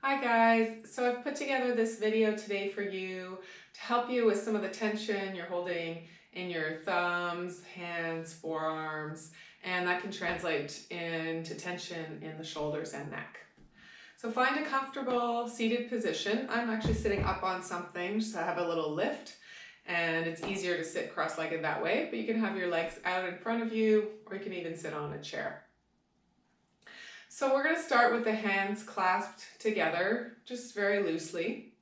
Hi guys, so I've put together this video today for you to help you with some of the tension you're holding in your thumbs, hands, forearms, and that can translate into tension in the shoulders and neck. So find a comfortable seated position. I'm actually sitting up on something, so I have a little lift and it's easier to sit cross-legged that way, but you can have your legs out in front of you or you can even sit on a chair. So we're going to start with the hands clasped together, just very loosely,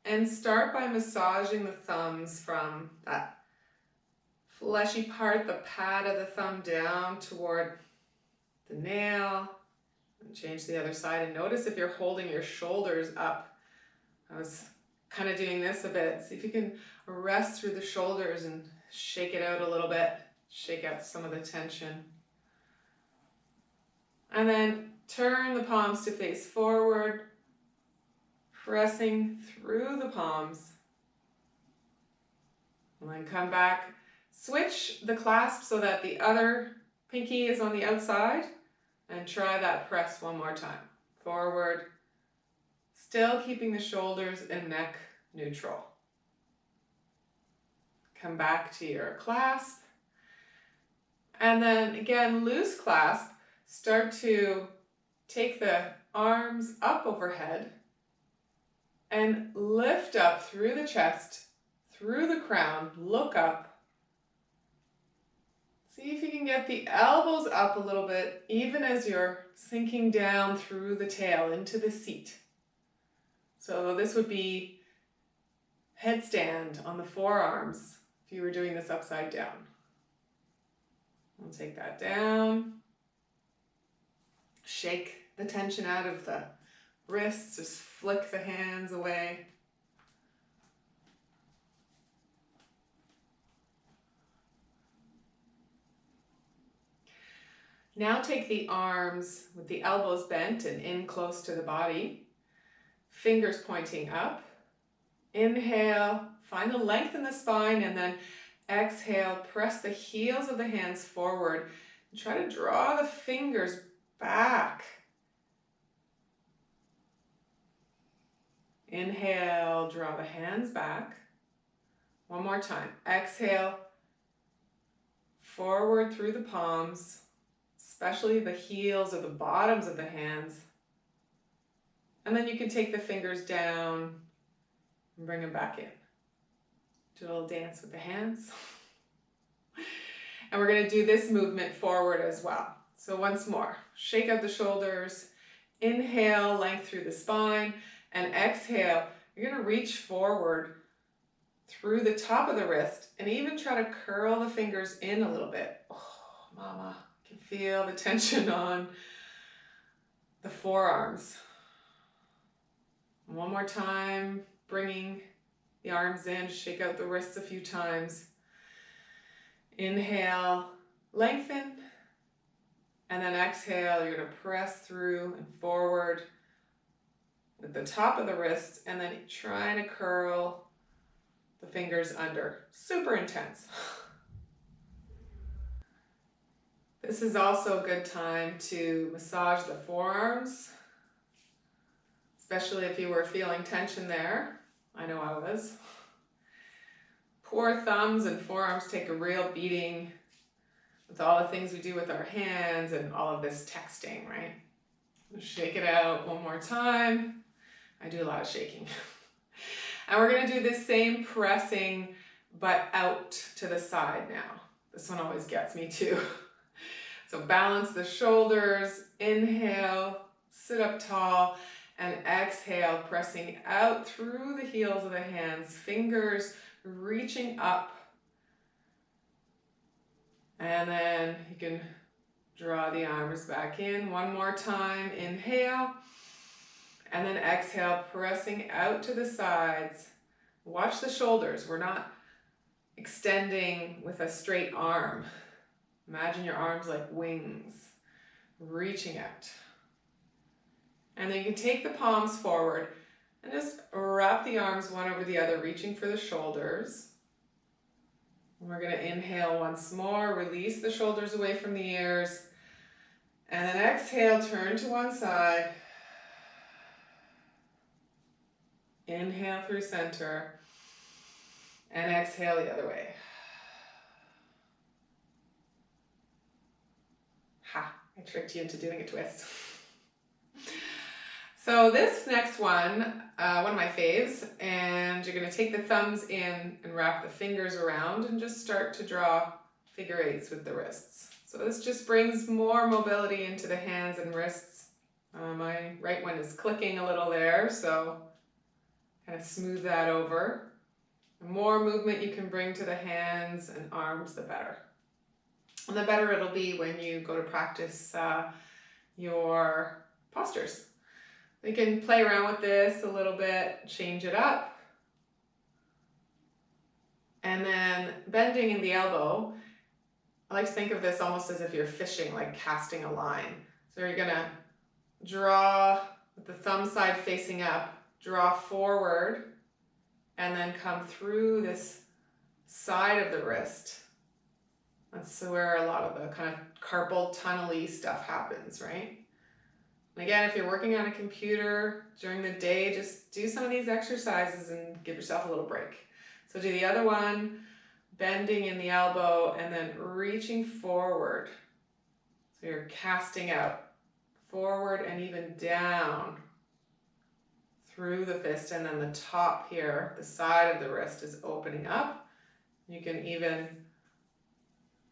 and start by massaging the thumbs from that fleshy part, the pad of the thumb, down toward the nail, and change the other side. And notice if you're holding your shoulders up. I was kind of doing this a bit. See if you can rest through the shoulders and shake it out a little bit, shake out some of the tension. And then turn the palms to face forward, pressing through the palms. And then come back, switch the clasp so that the other pinky is on the outside, and try that press one more time. Forward, still keeping the shoulders and neck neutral. Come back to your clasp. And then again, loose clasp. Start to take the arms up overhead and lift up through the chest, through the crown, look up. See if you can get the elbows up a little bit, even as you're sinking down through the tail into the seat. So this would be headstand on the forearms if you were doing this upside down. We'll take that down. Shake the tension out of the wrists, just flick the hands away. Now take the arms with the elbows bent and in close to the body, fingers pointing up. Inhale, find the length in the spine, and then exhale, press the heels of the hands forward and try to draw the fingers back. Inhale, draw the hands back. One more time. Exhale, forward through the palms, especially the heels or the bottoms of the hands. And then you can take the fingers down and bring them back in. Do a little dance with the hands. And we're going to do this movement forward as well. So once more, shake out the shoulders, inhale, length through the spine, and exhale, you're going to reach forward through the top of the wrist and even try to curl the fingers in a little bit. Oh, mama, you can feel the tension on the forearms. One more time, bringing the arms in, shake out the wrists a few times. Inhale, lengthen. And then exhale, you're going to press through and forward with the top of the wrist and then trying to curl the fingers under. Super intense. This is also a good time to massage the forearms, especially if you were feeling tension there. I know I was. Poor thumbs and forearms take a real beating with all the things we do with our hands and all of this texting, right? Shake it out one more time. I do a lot of shaking. And we're going to do this same pressing, but out to the side now. This one always gets me too. So balance the shoulders, inhale, sit up tall, and exhale, pressing out through the heels of the hands, fingers reaching up. And then you can draw the arms back in one more time. Inhale. And then exhale, pressing out to the sides. Watch the shoulders. We're not extending with a straight arm. Imagine your arms like wings, reaching out. And then you can take the palms forward and just wrap the arms one over the other, reaching for the shoulders. We're going to inhale once more, release the shoulders away from the ears, and then exhale, turn to one side. Inhale through center and exhale the other way. Ha, I tricked you into doing a twist. So this next one of my faves, and you're going to take the thumbs in and wrap the fingers around and just start to draw figure eights with the wrists. So this just brings more mobility into the hands and wrists. My right one is clicking a little there, so kind of smooth that over. The more movement you can bring to the hands and arms, the better. And the better it'll be when you go to practice your postures. You can play around with this a little bit, change it up. And then bending in the elbow, I like to think of this almost as if you're fishing, like casting a line. So you're gonna draw with the thumb side facing up, draw forward, and then come through this side of the wrist. That's where a lot of the kind of carpal tunnel-y stuff happens, right? And again, if you're working on a computer during the day, just do some of these exercises and give yourself a little break. So do the other one, bending in the elbow and then reaching forward. So you're casting out, forward and even down through the fist, and then the top here, the side of the wrist is opening up. You can even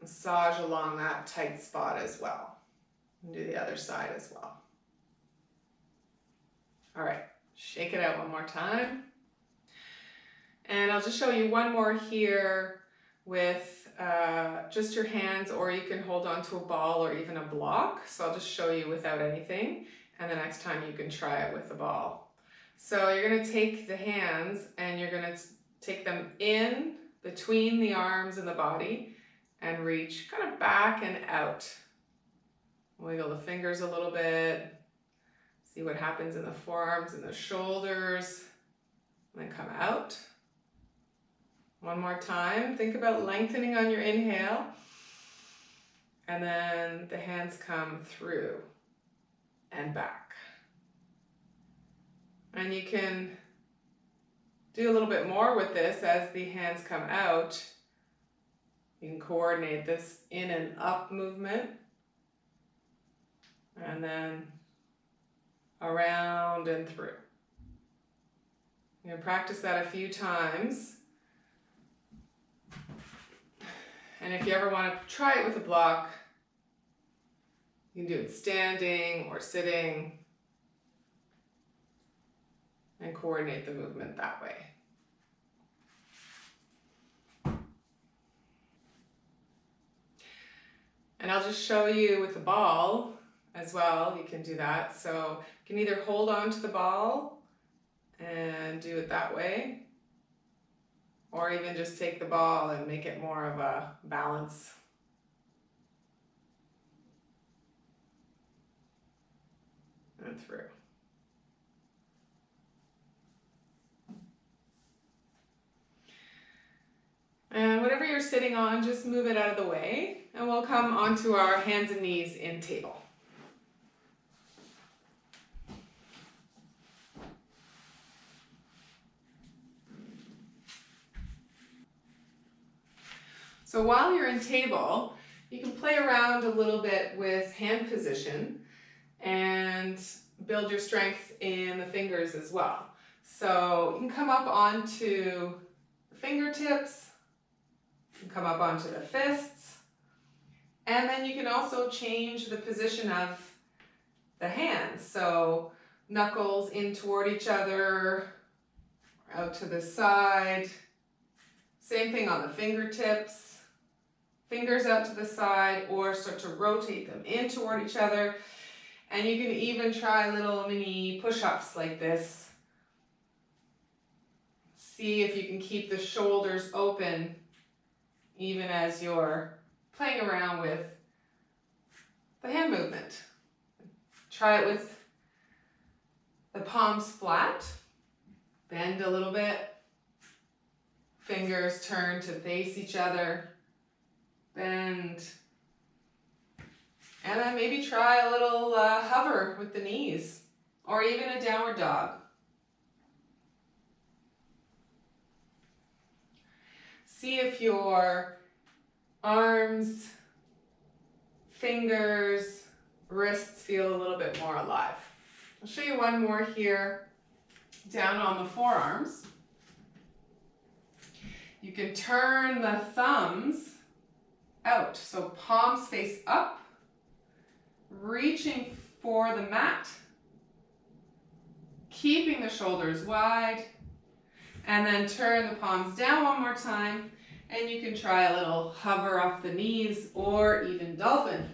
massage along that tight spot as well. And do the other side as well. All right, shake it out one more time. And I'll just show you one more here with just your hands, or you can hold on to a ball or even a block. So I'll just show you without anything, and the next time you can try it with the ball. So you're gonna take the hands and you're gonna take them in between the arms and the body and reach kind of back and out. Wiggle the fingers a little bit. See what happens in the forearms and the shoulders, and then come out. One more time. Think about lengthening on your inhale, and then the hands come through and back. And you can do a little bit more with this as the hands come out. You can coordinate this in and up movement, and then around and through. You can practice that a few times. And if you ever want to try it with a block, you can do it standing or sitting and coordinate the movement that way. And I'll just show you with the ball as well. You can do that. So you can either hold on to the ball and do it that way, or even just take the ball and make it more of a balance. And through. And whatever you're sitting on, just move it out of the way, and we'll come onto our hands and knees in table. So while you're in table, you can play around a little bit with hand position and build your strength in the fingers as well. So you can come up onto the fingertips, you can come up onto the fists, and then you can also change the position of the hands. So knuckles in toward each other, out to the side. Same thing on the fingertips. Fingers out to the side, or start to rotate them in toward each other. And you can even try little mini push-ups like this. See if you can keep the shoulders open even as you're playing around with the hand movement. Try it with the palms flat. Bend a little bit. Fingers turn to face each other. Bend. And then maybe try a little hover with the knees, or even a downward dog. See if your arms, fingers, wrists feel a little bit more alive. I'll show you one more here, down on the forearms. You can turn the thumbs out, so palms face up, reaching for the mat, keeping the shoulders wide, and then turn the palms down one more time, and you can try a little hover off the knees or even dolphin.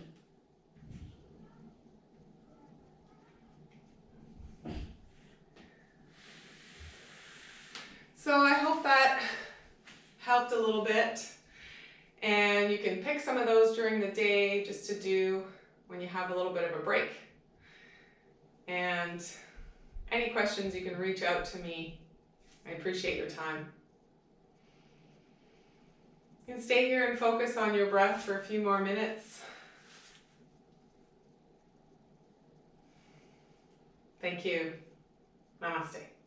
So I hope that helped a little bit, and you can pick some of those during the day just to do when you have a little bit of a break. And any questions, you can reach out to me. I appreciate your time. You can stay here and focus on your breath for a few more minutes. Thank you. Namaste.